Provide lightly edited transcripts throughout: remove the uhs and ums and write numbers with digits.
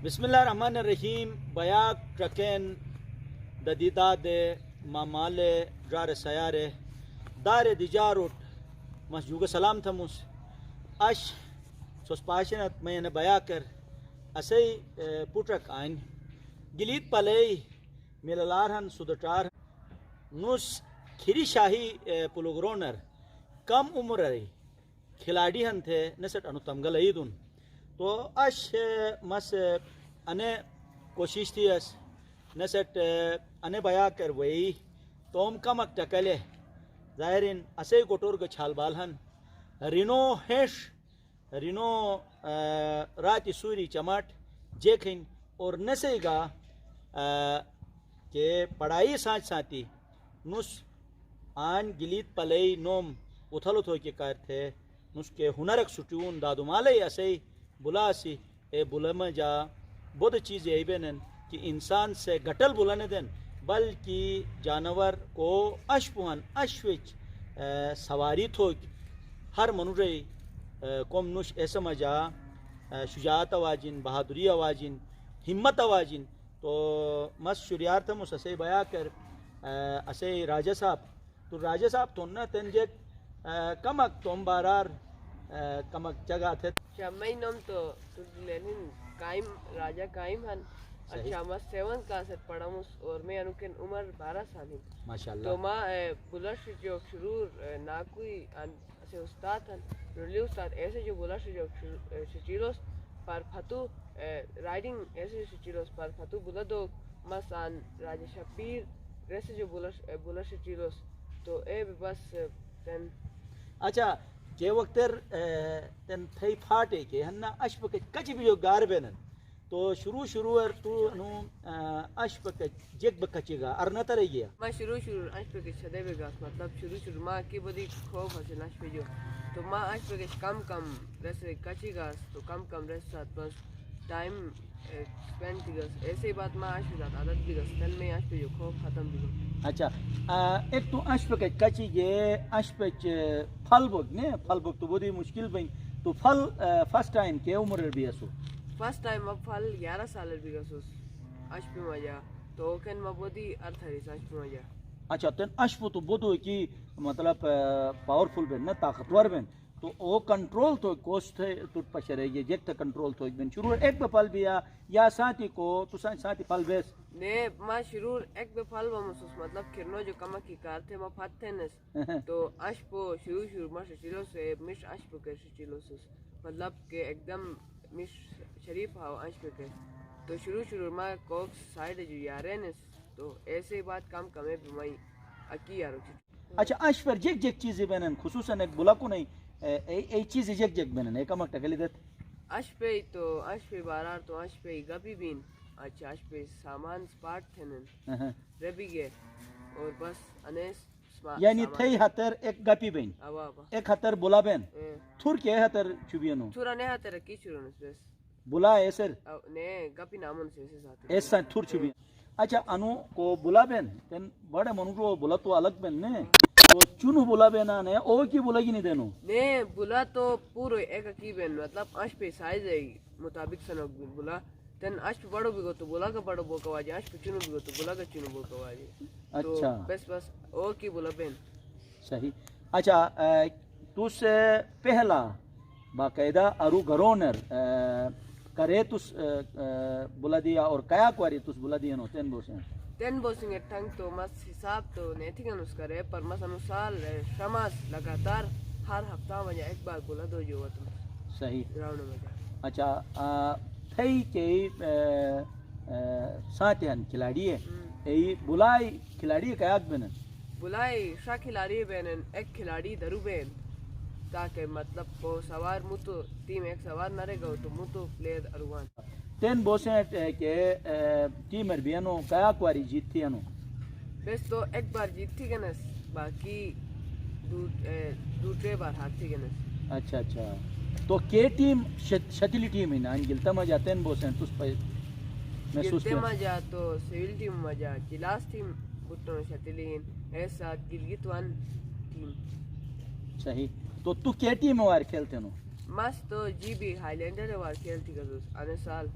بسم اللہ الرحمن الرحیم. بیاک ٹرکین ددیدہ دے مامال جار سیارے دار دیجاروٹ مسجوگ سلام تھموس اش سوس پاشنت میں نے بیا کر اسی پوٹرک آئین گلیت پلئی میلالارہن سودٹار نوس کھری شاہی پلوگرونر کم عمر رہی کھلاڑی ہن تھے نسٹ انو تمگل ایدون تو اش مس انے کوشش تھی اس نسٹ انے بیا کر وئی توم کمک ٹکلے ظاہرین اسے گوٹور گچھال بالہن رینو ہیش رینو راتی سوری چمٹ جیکھن اور نسے گا کہ پڑھائی سانچ ساتھی نس آن گلیت پلئی نوم اتھلو تھو کے کار تھے نس کے ہنرک سٹیون دادو مالے اسے بلا سی اے بلم جا بود چیز ای بینن کہ انسان سے گٹل بلانے دین بلکہ جانور کو اشپوہن اشوچ سواری تھوک ہر منوری کوم نوش ایسا مجا شجاعت آواجین بہادری آواجین ہمت آواجین تو مس شریار تھا مس اسے بیا کر اسے راجہ صاحب تو راجہ صاحب تو نہ تنجک کمک توم بارار کمک جگہ تھے شامئی نوم تو لینن قائم راجہ قائم ہن اچھا ما 7 کلاس پڑھامس اور میں انکن عمر 12 سال ہن ماشاءاللہ تو ما بلش جو شرور نا کوئی اسے استاد ہن رلی استاد ایسے جو بلش جو شچیلوس پر فتو رائڈنگ ایسے شچیلوس پر فتو بلدو مسان راجہ شبیر ایسے جو بلش شچیلوس تو اے بس تن اچھا کہ وقتر تن تھئی پھاٹے کے ہننا اشپک کچ بھی جو گار بینن تو شروع تو نو اشپک جگ بکچے گا ارنتا رہ گیا ما شروع اشپک چھدے بگا مطلب شروع ما کی بدی خوف ہسن اشپک جو تو ما اشپک کم رسے کچی گا تو کم رسات بس ٹائم اسپینڈ کی گس ایسے بات ما اشپک عادت بھی گس تن میں اشپک جو خوف ختم بھی گا. اچھا ایک تو اشپک کچی گے اشپک پھل بگ نے پھل بگ تو بودی مشکل بین تو پھل فرسٹ ٹائم کے عمر بھی اسو فرسٹ ٹائم اب پھل 11 سال بھی گسوس اشپ مجا تو کن مبودی ارتھریس اشپ مجا. اچھا تن اشپ تو بودو کی مطلب پاورفل بین نہ طاقتور بین تو او کنٹرول تو کوسٹ تو پشرے یہ جیک کنٹرول تو بین شروع ایک پھل بیا یا ساتھی کو تو ساتھی پھل بیس نے ما شروع ایک بے پھل ومسوس مطلب کھرنو جو کما کی کار تھے ما پھت تھے نس تو اشپو شروع ما شچیلو سے مش اشپو کے شچیلو سوس مطلب کہ ایک دم مش شریف ہاو اشپو کے تو شروع ما کوک سائڈ جو یارے نس تو ایسے بات کم کمے بمائی اکی یارو. اچھا اش پر جگ چیزیں بینن خصوصاً ایک بلا کو نہیں ای چیز جگ بینن ایک امک ٹکلی دیت اشپے تو اشپے بارار تو اشپے گپی بین اچھا اشپے سامان سپارٹ تھنن ربی گے اور بس انیس یعنی تھئی ہتر ایک گپی بین ایک ہتر بلا بین تھور کے ہتر چوبینو تھورا نے ہتر کی چورنس بس بلا ایسر نے گپی نامن سے ساتھ ایسا تھور چوبین. اچھا انو کو بلا بین تن بڑے منو بلا تو الگ بین نے تو چونو بلا بینا نے او کی بلا کی نہیں دینو نے بلا تو پورو ایک کی بین مطلب اشپے سائز ہے مطابق سنو بلا تن اشپ بڑو بھی گو تو بلا کا بڑو بوکا واجی اشپ چونو بھی گو تو بلا کا چونو بوکا واجی. اچھا بس او کی بلا بین صحیح. اچھا تو سے پہلا باقاعدہ ارو گرونر کرے تس بلا دیا اور کیا کواری تس بلا دیا نو تین بوسنگ ٹنگ تو مس حساب تو نیتھی گنوس کرے پر مس انوسال شماس لگاتار ہر ہفتہ مجھے ایک بار بلا دو جو تم صحیح گراؤنڈ میں. اچھا تھئی کے ساتھیان کھلاڑی ہے ای بلائی کھلاڑی کیا بینن بلائی شاہ کھلاڑی بینن ایک کھلاڑی درو بین تاکہ مطلب کو سوار متو ٹیم ایک سوار نہ رہے گا تو متو پلیئر اروان تین بوسنٹ کے ٹیم اربیانو کیا کواری جیت تھی انو بس تو ایک بار جیت تھی گنس باقی دوسرے بار ہاتھ تھی گنس. اچھا تو کے ٹیم شتلی ٹیم ہے نا گلتا مجا تین بوسنٹ تس پہ گلتے مجا تو سیول ٹیم مجا جلاس ٹیم بٹنو شتلین ایسا گلگت ون ٹیم. صحیح. تو کے ٹیم وار کھیلتے نو مست تو جی بی ہائی لینڈر وار کھیلتی گزوس آنے سال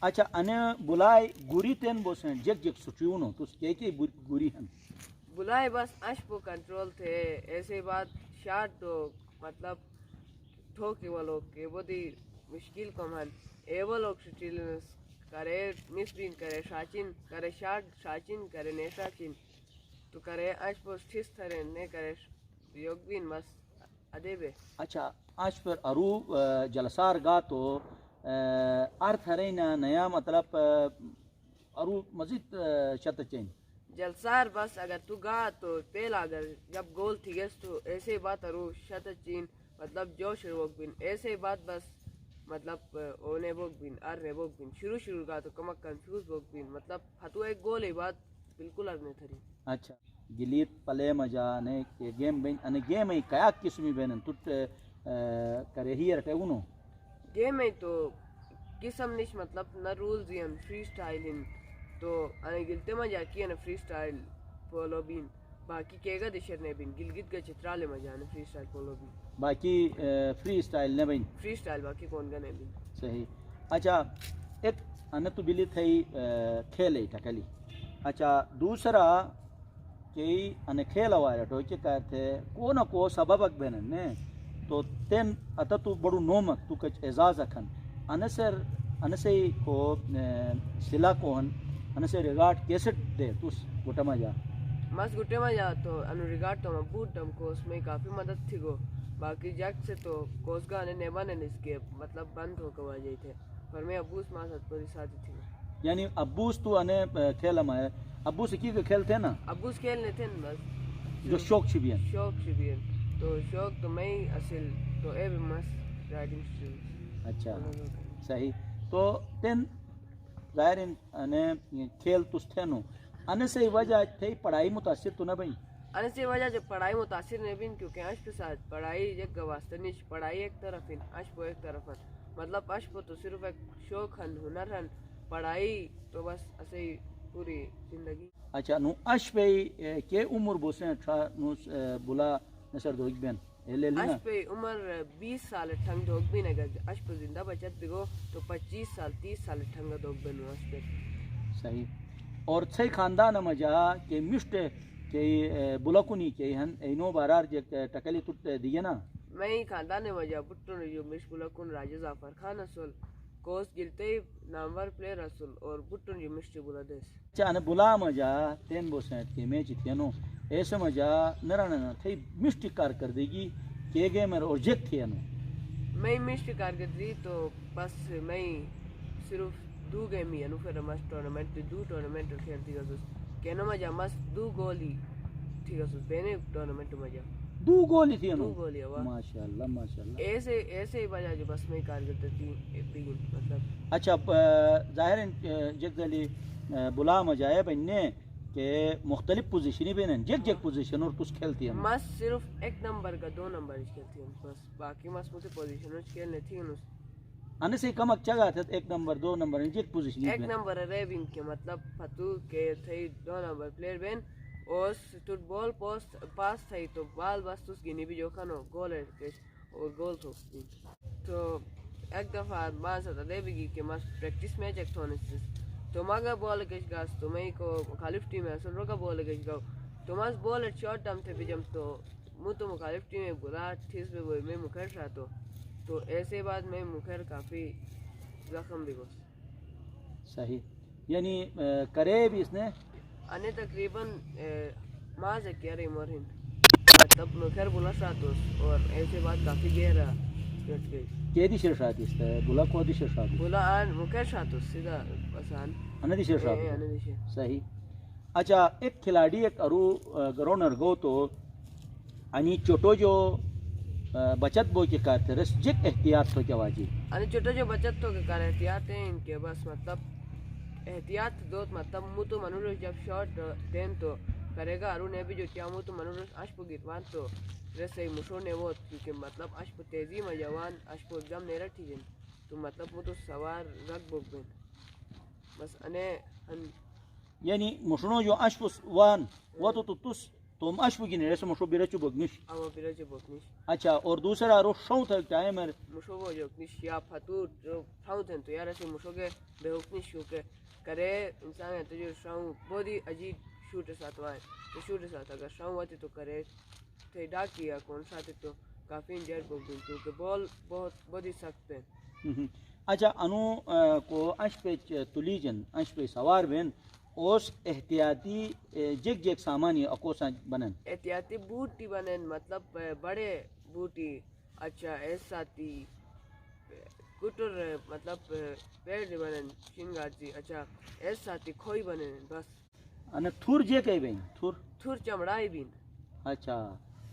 اچھا انے بلائے گوری تین بوسن جگ جگ سٹیونو تو کے گوری ہن بلائے بس اش پو کنٹرول تھے ایسے بات شاٹ تو مطلب ٹھوکے والو کے بودی مشکل کم ہن ایو لوگ سٹیلنس کرے مسبین کرے شاچین کرے شاٹ شاچین کرے نیشاچین تو کرے اش پو ٹھس تھرے نے کرے یوگ بین بس ادے بے اچھا آج پر ارو جلسار گا تو ارتھ ہرینا نیا مطلب ارو مزید شت چین جلسار بس اگر تو گا تو پہلا اگر جب گول تھی گس تو ایسے بات ارو شت چین مطلب جوش روک بین ایسے بات بس مطلب اونے بوک بین ارنے بوک بین شروع گا تو کمک کنفیوز بوک بین مطلب ہتو ایک گول ہے بات بالکل ارنے تھری اچھا گلیت پلے مجا نے گیم بین ان گیم ای کیا قسمی بینن تٹ کرے ہی رٹے اونو گیم ہے تو قسم نش مطلب نہ رولز ین فری سٹائل ان تو ان گلتے مجا کی نا فری سٹائل پولو بین باقی کیگا دشر نے بین گلگت گچ ترالے مجا نا فری سٹائل پولو بین باقی فری سٹائل نے بین فری سٹائل باقی کون گنے بین صحیح اچھا ایک ان تو بلی تھئی کھیلے ٹکلی اچھا دوسرا کہ ان کھیل ہوا ٹو کے کہتے کو نہ کو سبب بینن نے تو تین اتا تو بڑو نومک تو کچ اعزاز اکھن انسر انسے کو سلا کوہن انسے ریگارڈ کیسٹ دے توس گٹما جا مس گٹے مجا تو انو ریگارڈ تو بوٹ ڈم کو اس میں کافی مدد تھی گو باقی جگ سے تو کوسگا نے نیبا نے اس کے مطلب بند ہو کے وجہ تھے پر میں ابوس ماں ساتھ پوری ساتھ تھی یعنی ابوس تو انے کھیل ہمائے ابوس کی کے کھیل تھے نا ابوس کھیلنے تھے نا بس جو شوق چھبیاں شوق شبیر تو شوق تو میں ہی اصل تو اے بھی مس رائڈنگ شوز اچھا صحیح تو تین ظاہر انے کھیل تس تھے نو ان سے وجہ تھے پڑھائی متاثر تو نہ بھئی ان سے وجہ جو پڑھائی متاثر نہیں بین کیونکہ اش کے ساتھ پڑھائی جگ واسطے نہیں پڑھائی ایک طرف ہے اش کو ایک طرف ہے مطلب اش کو تو صرف ایک شوق ہن ہنر ہن پڑھائی تو بس ایسے ہی پوری زندگی اچھا نو اش پہ کے عمر بوسن تھا نو بلا نصر دوگ بین اش پہ عمر 20 سال ٹھنگ دوگ بین اگر اش پہ زندہ بچت بگو تو 25 سال 30 سال ٹھنگ دوگ بین اش پہ صحیح اور چھے خاندان مجا کہ مشت کہ بلکونی کہ ہن اینو بارار ٹکلی ٹوٹ دیے نا میں خاندان وجہ بٹو نے جو مش بلکون راجہ ظفر خان اصل کوس گلتے نامور پلیئر اصل اور بٹو جو مش بولا دیس چان بلا مجا تین بوسنت کے میچ تھینو ایسے مجا نرانا تھے مشت کارکردگی کہ گیمر اور جیت تھینو میں مشت کارکردگی تو بس میں صرف دو گیم ہی انو پھر مس ٹورنامنٹ دو ٹورنامنٹ کھیلتی گا کہنا مجا مس دو گولی ٹھیک ہے بینے ٹورنامنٹ مجا دو گول تھی دو گولی ہوا ماشاءاللہ ایسے وجہ جو بس میں کارکردگی تھی مطلب اچھا ظاہر جگلی بلا مجائے بننے کہ مختلف پوزیشنیں بینن جگ جگ پوزیشن اور کچھ کھیلتی ہیں مس صرف ایک نمبر کا 2 نمبر کھیلتی ہیں بس باقی مس مجھے پوزیشن کھیلنے تھی ان سے کم چگا تھا 1 نمبر 2 نمبر جگ پوزیشن 1 نمبر ریبنگ کے مطلب فتو کے تھے 2 نمبر پلیئر بین اور فٹ بال پوسٹ پاس تھئی تو بال بس اس گنی بھی جو کھنو گول ہے اور گول تو ایک دفعہ ماں سے دے بھی کہ مس پریکٹس میچ ایک تھونے تو مگا بال کش گاس تو میں کو مخالف ٹیم ہے سن روکا بال کش گاو تو مس بال شارٹ ٹائم تھے بجم تو مو تو مخالف ٹیم میں بلا ٹھیس میں وہ میں مکھر رہا تو ایسے بعد میں مکھر کافی زخم بھی گوس صحیح یعنی کرے بھی اس نے انے تقریباً ماں سے کہہ رہی مورہن تب مکھر بلا ساتھ اور ایسے بعد کافی گہرا کٹ گئی کے دی شیر شاہ دیستا ہے بلا کو دی شیر شاہ بلا آن مکھر شاہ سیدھا آسان انہ دی شیر شاہ صحیح اچھا ایک کھلاڑی ایک ارو گرونر گو تو انی چوٹو جو بچت بو کے کارتے رس جک احتیاط تو کیا واجی انی چوٹو جو بچت تو کے کار احتیاط ہیں ان کے بس مطلب احتیاط دوت مطلب مو تو منورش جب شارٹ دین تو کرے گا ارو نے بھی جو کیا مو تو منورش اش پو گیتوان تو رسے مشو نے وہ کیونکہ مطلب اش پو تیزی میں جوان اش پو ایک دم نیرہ ٹھی جن تو مطلب مو تو سوار رگ بوک بین بس انے یعنی مشنو جو اش پو وان وہ تو تس تم اشبو گینی رسم مشو بیرچو بگنش. اما بیرچ بکنیش اچھا اور دوسرا رو شو تھا ٹائم ہے مشو وہ جو کنیش یا پھتو جو پھاؤ تھن تو یار ایسے مشو کے بے حکنیش شو کے کرے انسان ہے تو جو شاؤں بہت ہی عجیب شوٹ ساتھ وائے تو شوٹ ساتھ اگر شاؤں آتی تو کرے تھے ڈاک کیا کون ساتھ تو کافی انجر کو دن کیونکہ بال بہت ہی سخت ہے. اچھا انو کو اش پہ تلیجن اش پہ سوار بین اوس احتیاطی جگ جگ سامانی اکوسا بنن احتیاطی بوٹی بنن مطلب بڑے بوٹی اچھا ایسا تی کٹر مطلب پیڑ بنن شنگاتی اچھا ایسا تی کھوئی بنن بس ان تھور جے کئی بین تھور چمڑائی بین. اچھا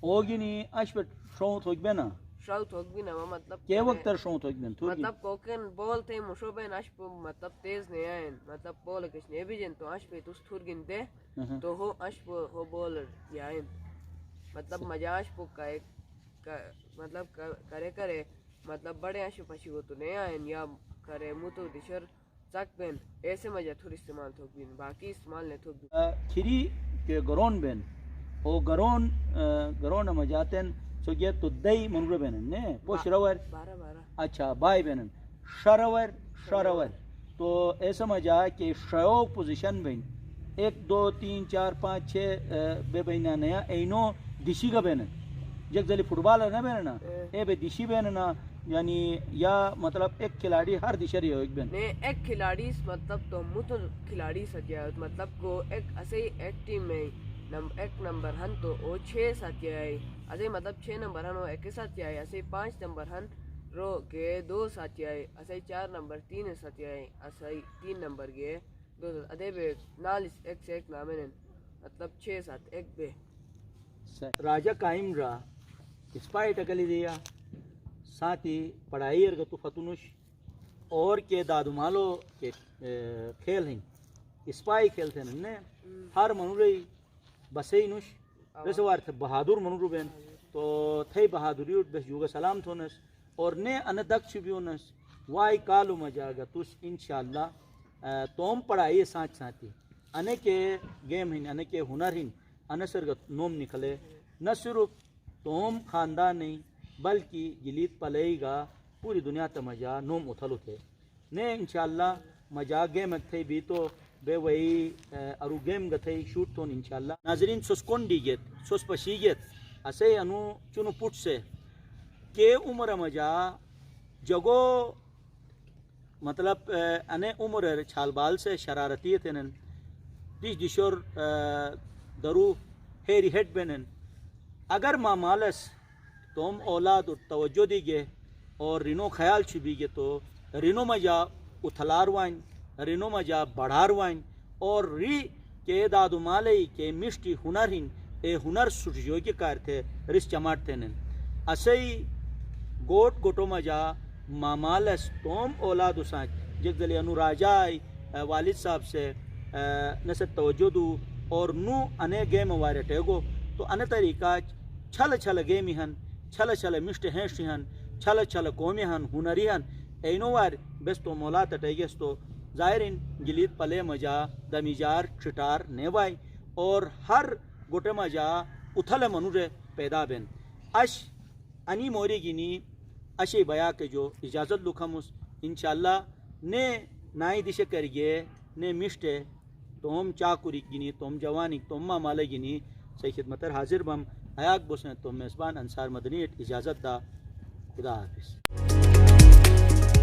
اوگینی اش پہ شو تھوک بینا شاؤت ہوگ بھی نہ مطلب کے وقت تر شو تھوک بین تھور مطلب کوکن بول تھے مشو بین اشپ مطلب تیز نہیں آئیں مطلب بول کچھ نہیں بھی جن تو اشپ تو تھور گنتے تو ہو اشپ ہو بول یائیں مطلب مجاش پو کا ایک مطلب کرے مطلب بڑے اشپ پشی وہ تو نہیں آئیں یا کرے مو تو دشر چک بین ایسے مجا تھور استعمال تھوک بین باقی استعمال نہیں تھوک بین کھری کے گرون بین او گرون مجاتن سو گیا تو دئی منور بینن نے پوش روور 12 اچھا بائی بینن شرور تو ایسا مجا کہ شیو پوزیشن بین 1 2 3 4 5 6 بے بینا نیا اینو دشی کا بینن جگ دلی فٹ بالر نہ بیننا اے بے دشی بیننا یعنی یا مطلب ایک کھلاڑی ہر دشری ہو ایک بین نے ایک کھلاڑی مطلب تو متو کھلاڑی سجا مطلب کو ایک ایسے ایک ٹیم میں ایک نمبر ہن تو او 6 ساتھ آئے ایسے مطلب 6 نمبر ہن وہ ایک ساتھ آئے ایسے 5 نمبر ہن رو کے 2 ساتھ آئے ایسے 4 نمبر 3 ساتھ آئے ایسے 3 نمبر گئے 2 ادے بے نال ایک سے ایک نامن مطلب 6 ساتھ ایک بے راجہ قائم را اسپائی ٹکلی دیا ساتھی پڑھائی ارگتو فتونش اور کے دادو مالو کے کھیل ہیں اسپائی کھیلتے ہیں ہر منوری بسے نوش رسوار تھے بہادر منورو بین تو تھے بہادری اٹھ بس یوگا سلام تھونس اور نے ان دک چھبیونس وائی کالو مجاگا توس انشاءاللہ توم پڑھائی سانچ سانتی انے کے گیم ہیں انے کے ہنر ہیں انے سرگت نوم نکلے نہ صرف توم خاندان نہیں بلکہ جلیت پلے گا پوری دنیا تا مجا نوم اتھلو تھے نے انشاءاللہ مجا گیم تھے بھی تو بے وہی ارو گیم گتھے شوٹ تون انشاءاللہ. ناظرین سوس کونڈی گیت سوس پشی گیت اسے انو چنو پوٹ سے کہ عمر مجا جگو مطلب انے عمر چھال بال سے شرارتی تھنن دیش دیشور درو ہیری ہیڈ بینن اگر ما مالس توم اولاد توجہ دی گے اور رینو خیال چھبی گے تو رینو مجا اتھلار وائن رینو مجا بڑھار وائن اور ری کے دادو مالی کے مشتی ہنر ہن اے ہنر سٹجو کے کار تھے رس چماٹ تھے نن اسے گوٹ گوٹو مجا مامالس توم اولاد سانچ جگ دلی انو راجائی والد صاحب سے نسد توجہ دو اور نو انے گیم وارے ٹیگو تو انے طریقہ چھل گیمی ہن چھل مشت ہینشی ہن چھل قومی ہن ہنری ہن اینو وار بس تو مولات ٹیگس تو ظاہرین جلید پلے مجا دمیجار چٹار نیوائی اور ہر گوٹے مجا اتھل منورے پیدا بین اش انی موری گینی اشی بیا کے جو اجازت لکھمس انشاءاللہ نے نائی دشے کریے نے مشتے توم چاکوری گینی توم جوانی توم مامالے گینی صحیح خدمتر حاضر بم حیاق بسن توم میزبان انصار مدنی اجازت دا خدا حافظ.